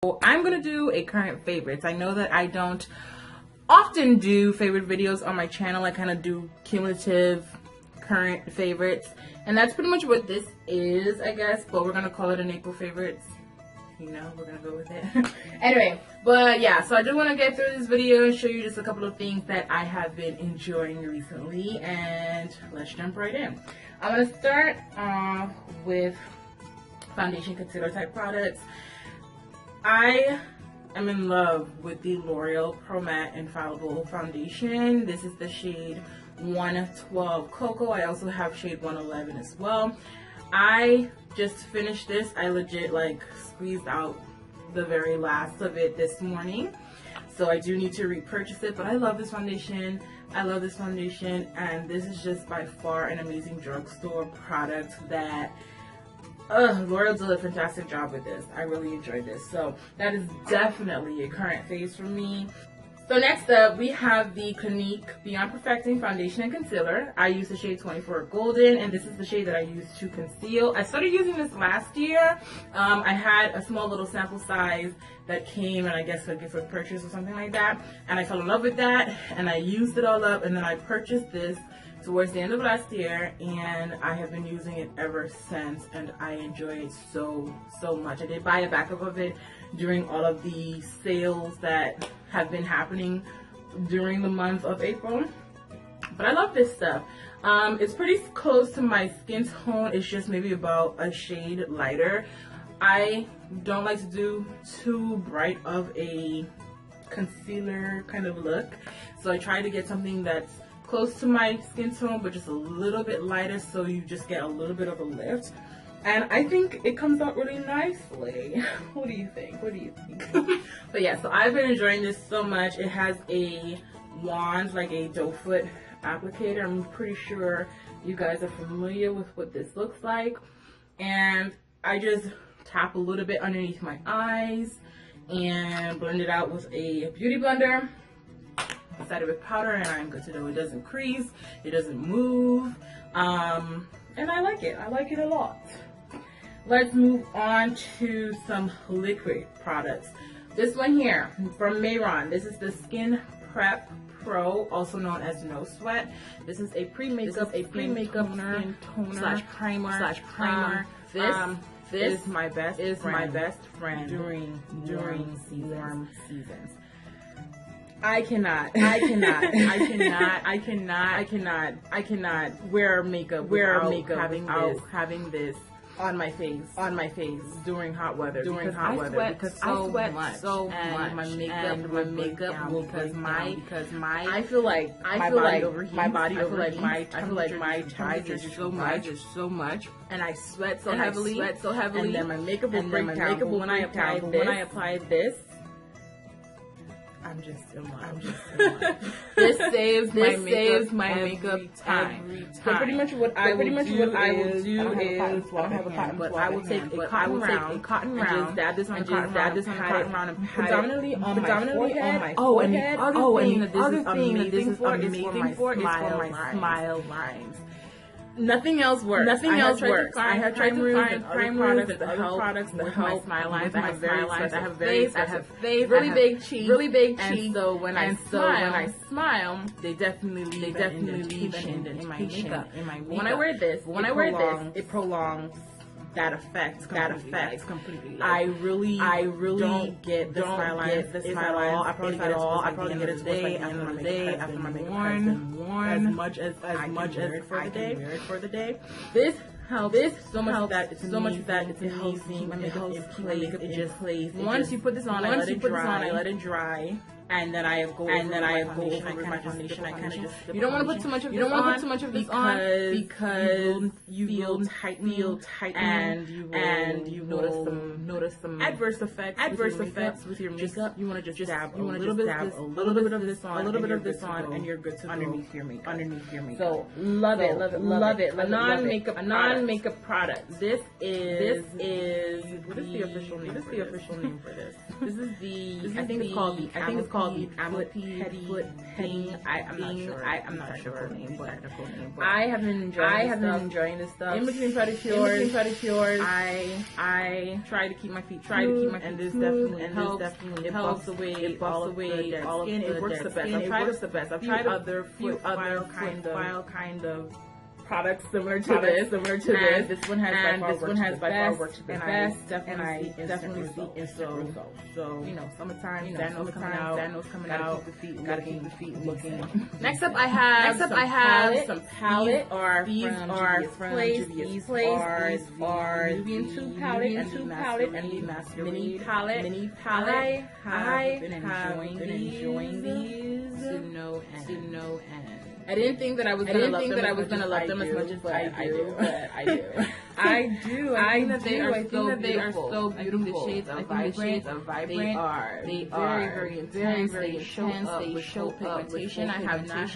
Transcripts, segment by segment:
I'm gonna do a current favorites. I know that I don't often do favorite videos on my channel. I kind of do cumulative current favorites, and that's pretty much what this is, I guess, but we're gonna call it an April favorites. You know, we're gonna go with it. Anyway, but yeah, so I just want to get through this video and show you just a couple of things that I have been enjoying recently, and let's jump right in. I'm gonna start off with foundation concealer type products. I am in love with the L'Oreal Pro Matte Infallible Foundation. This is the shade 112 Cocoa. I also have shade 111 as well. I just finished this. I legit like squeezed out the very last of it this morning. So I do need to repurchase it, but I love this foundation. I love this foundation, and this is just by far an amazing drugstore product that L'Oreal did a fantastic job with this. I really enjoyed this. So that is definitely a current phase for me. So next up, we have the Clinique Beyond Perfecting Foundation and Concealer. I use the shade 24 Golden, and this is the shade that I use to conceal. I started using this last year. I had a small little sample size that came, and I guess a gift with purchase or something like that. And I fell in love with that, and I used it all up, and then I purchased this towards the end of last year, and I have been using it ever since, and I enjoy it so much. I did buy a backup of it during all of the sales that have been happening during the month of April, but I love this stuff. It's pretty close to my skin tone. It's just maybe about a shade lighter. I don't like to do too bright of a concealer kind of look, so I try to get something that's close to my skin tone but just a little bit lighter, so you just get a little bit of a lift, and I think it comes out really nicely. What do you think? What do you think? But yeah, so I've been enjoying this so much. It has a wand, like a doe foot applicator. I'm pretty sure you guys are familiar with what this looks like, and I just tap a little bit underneath my eyes and blend it out with a beauty blender. Set it with powder, and I'm good to go. It doesn't crease, it doesn't move, and I like it. I like it a lot. Let's move on to some liquid products. This one here from Mehron. This is the Skin Prep Pro, also known as No Sweat. This is a pre-makeup skin toner slash primer. This is my best friend during warm seasons. I cannot wear makeup without having this on my face during hot weather. Because I sweat so much. My makeup will break down because I feel like my body overheats. I feel like my temperature is so much, and I sweat so heavily, and then my makeup will break down. But when I apply this, I'm just in love. This saves my makeup every time. So pretty much what I will do is I have a cotton swab, but I will take a cotton round and just dab this on the cotton round and predominantly on my forehead. And the other thing that this is amazing for is for my smile lines. Nothing else works. I have tried to find primers that help with my smile lines. I have really big cheeks. And so when I smile, they definitely leave an indentation in my makeup. When I wear this, it prolongs that effect completely. I really don't get the smile lines. I probably get it towards the end of the day, after my makeup has been worn, as much as I can wear it for the day. This helps so much that it helps me when it helps my makeup. It just plays. Once you put this on, I let it dry. And then I go over with my foundation. I kind of just you don't want to put too much of this on because you feel tight, and you notice some adverse effects with your makeup. You want to just dab a little bit of this on, and you're good to go underneath your makeup. So love it. A non-makeup non-makeup product. This is what is the official name? What is the official name for this? This is the I think it's called the Amlipede foot thing. I'm not sure. I'm not sure the name, but I have been enjoying this stuff. In between pedicures, I try to keep my feet and this definitely helps away all of the dead skin. It works the best. I've tried other foot file kind of products similar to this. This one has by far worked the best. Definitely see instant results. So you know, summertime, Dano's coming out. Gotta keep the feet looking. Next up, I have some palette. These are from Juvia's Place. These are Nubian 2 palette and the Masquerade mini palette. I have been enjoying these to no end. I didn't think that I was gonna love them as much as I do. I do. I think that they are so beautiful. The shades are vibrant. They are very intense. They show pigmentation. I have not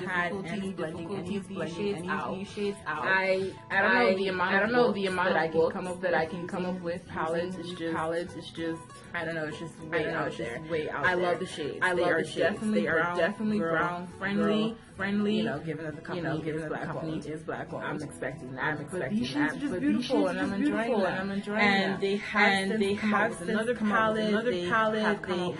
had any blending any of these shades out. I don't know the amount that I can come up with palettes. It's just I don't know. It's just way out there. I love the shades. They are definitely brown friendly. You know, given that the company is black owned, I'm expecting that. But these shades are just beautiful, and I'm enjoying them. And they have another palette. They have come up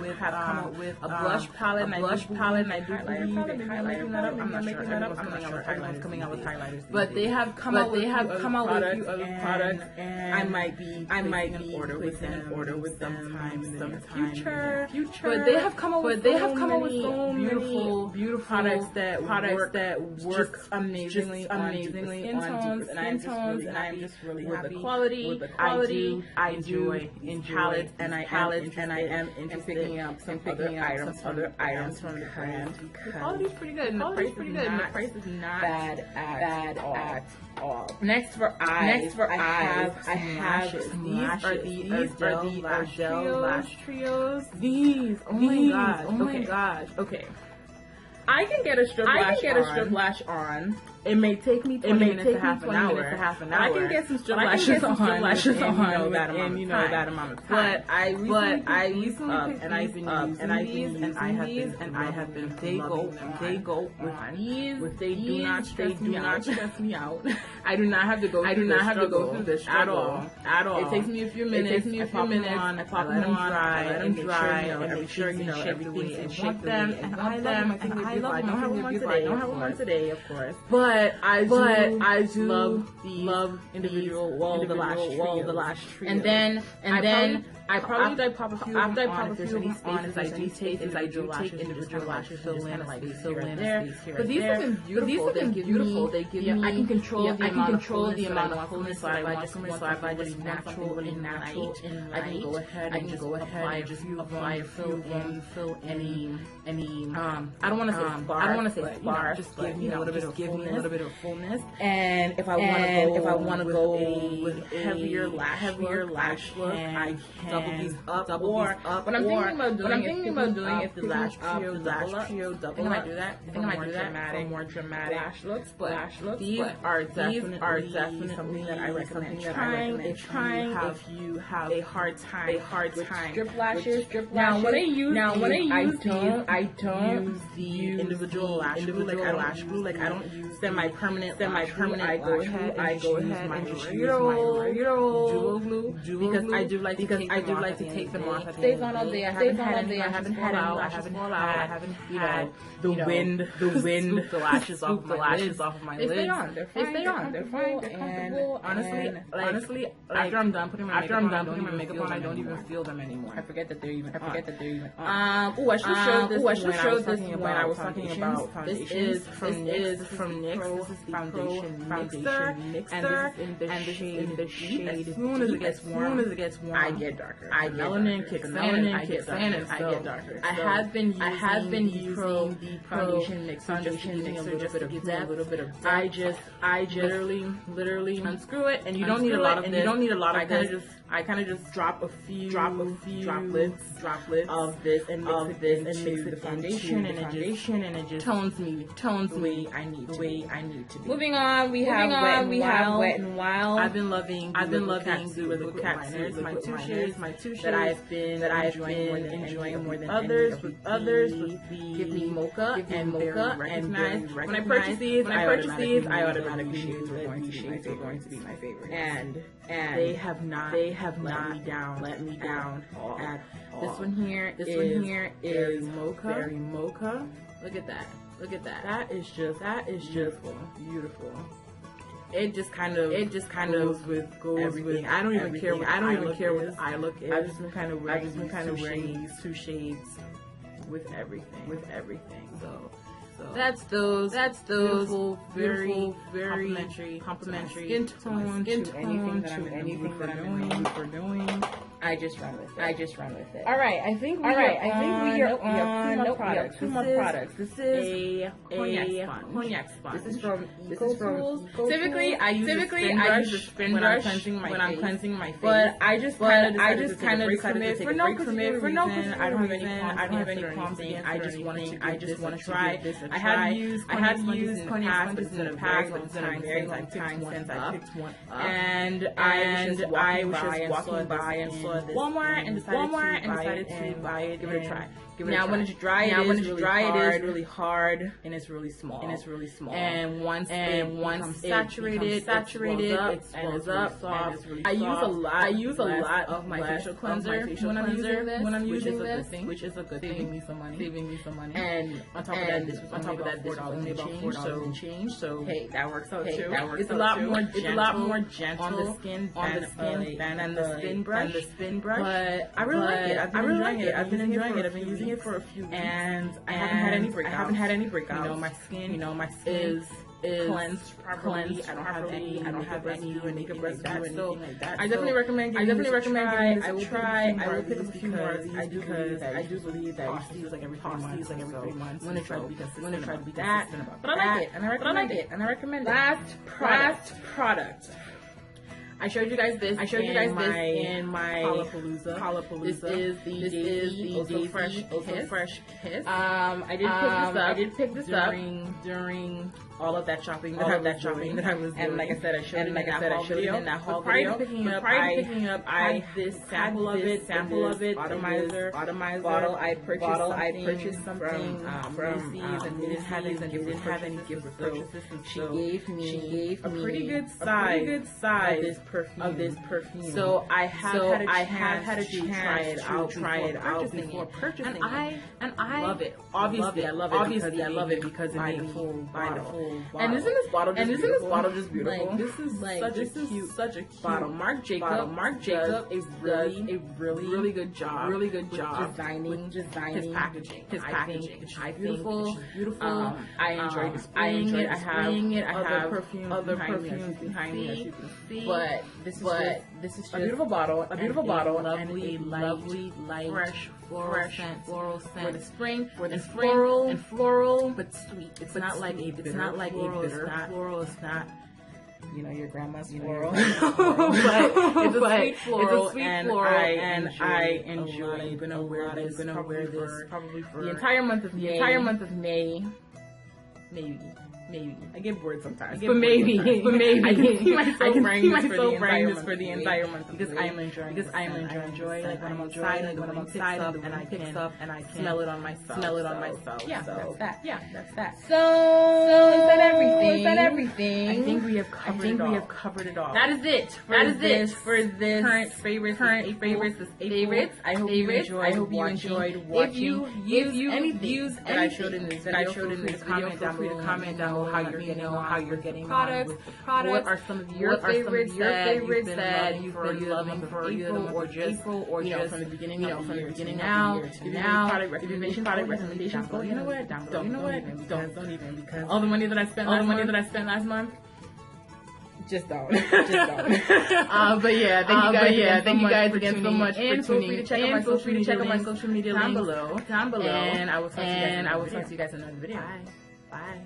with a blush palette, and I do believe they're highlighting that up. I'm not making that up. Everyone's coming out with highlighters. But they have come out with a few other products, and I might be placing an order with them in the future. But they have come up with so beautiful products that work amazingly on skin tones, and I'm just really happy with the quality. I enjoy palettes, and I am interested in picking up some other items from the brand. The quality is pretty good, and the price is not bad at all. Next for eyes, I have these are the Ardell Lash Trios. Oh my gosh. Okay. I can get a strip lash on. It may take me 20 minutes to half an hour. I can get some strip lashes on in you know that amount of time. But I recently and I've been using these, and I have been they go on. They do not stress me out. I do not have to go through this at all. It takes me a few minutes. I pop them on, let them dry, and make sure you know everything and shake them and I love them. I don't have one today, of course. But I do love individual wall the lash trio. And then I probably pop a few after I pop a few on as I do take individual lashes, fill in there. But these look beautiful. They give me I can control the amount of fullness that I want from it. So if I just natural and I can go ahead and just apply a fill any I don't want to say spark, just give me a little bit of fullness. And if I want to go with heavier lash look, I can double these up. What I'm thinking about doing is the lash trio double. I do that. I think I might do that for more dramatic lash looks. But these are definitely something that I recommend trying if you have a hard time with strip lashes. Now when I use these, I don't use individual lash glue. Like I don't use semi-permanent. I go ahead and just use my regular glue because I do like to take them off. Stays on all day. I haven't had the wind the lashes off my lids. They stay on. They're fine. They're comfortable. Honestly, after I'm done putting my makeup on, I don't even feel them anymore. I forget that they're even on. I should show this when I was talking about foundations. This is from NYX. This is the foundation mixer, and this is in the shade. As soon as it gets warm, I get darker. Melanin kicks in, I get darker. I have been using the foundation mixer just to give a little bit of depth. I just literally unscrew it, and you don't need a lot of this. I kind of just drop a few droplets of this and mix it into the foundation, and it just tones me the way I need to be. Moving on, we have Wet n Wild. I've been loving the little cat liners, my tushes that I've been enjoying more than others. With the Give Me Mocha and Recognize. When I purchased these, I automatically knew shades were going to be my favorite. And they have not let me down at all. This one here is very mocha. Look at that. That is just beautiful. It just kind of goes with everything. I don't even care what the eye look is. I've just been kind of wearing these two shades with everything. So that's those beautiful, very complimentary skin tone to anything that I'm in the mood for doing. I just run with it. All right, I think we are on two more products. This is a cognac sponge. This is from Eco-Tools. Typically, I use a spin brush when I'm cleansing my face. But I just kind of decided to take a break from it for no reason. I don't have any qualms against it. I just want to try. I have used cognac sponges in the past, but it's been a very long time since I picked one up. And I was just walking by and saw this Walmart and decided to buy it. Give it a try. Now when it's dry, it is really hard and it's really small. And once it's saturated, it swells up. I use a lot of my facial cleanser when I'm using this, which is a good thing. Saving me some money. And on top of that, this was only about $4 and change. So hey, that works out too. It's a lot more gentle on the skin than the spin brush. But I really like it. I've been enjoying it. I've been using it for a few weeks, and I haven't had any breakouts. You know, my skin is cleansed properly. I don't have any makeup like that. So I definitely recommend giving this a try. I will pick up a few more of these because I do believe that you see like every 3 months. I'm gonna try to be consistent about that. But I like it, and I recommend it. Last product. I showed you guys this in my Hallapalooza. This is the Daisy Ultra Fresh Kiss. I did pick this up during all of that shopping that I was doing. And like I said, I showed it in that haul video. Prior to picking up, I had this sample of it, atomizer bottle. I purchased something from Macy's and didn't have any gift purchases. She gave me a pretty good size of this perfume. So I have had a chance to try it out before purchasing it. And I love it. Obviously, I love it because it made me buy the whole bottle. And isn't this bottle just beautiful? Like, this is such a cute bottle. Marc Jacob does a really good job designing his packaging. I think it's beautiful. I enjoy displaying it. I have other perfumes behind me, as you can see. But this is just a beautiful bottle, lovely, light, fresh floral scent for the spring, and floral, but sweet. It's not like a bitter floral. It's not your grandma's floral, but it's a sweet floral, and I enjoy. I'm gonna wear this probably for the entire month of May. Maybe. I get bored sometimes. But maybe. I can see myself wearing this for the entire month because I am enjoying like when I'm outside, and I pick up and I can smell it on myself. Yeah, so that's that. So is that everything? I think we have covered it all. That is it for this current favorites. I hope you enjoyed watching. If you use anything that I showed in this video, feel free to comment down below how you're getting products. What are some of your favorites that you've been loving for April or just from the beginning now? Product recommendations. But you know what? Don't even because all the money that I spent last month. Just don't. But yeah, thank you guys again so much for tuning in. Feel free to check out my social media links down below. And I will talk to you guys in another video. Bye.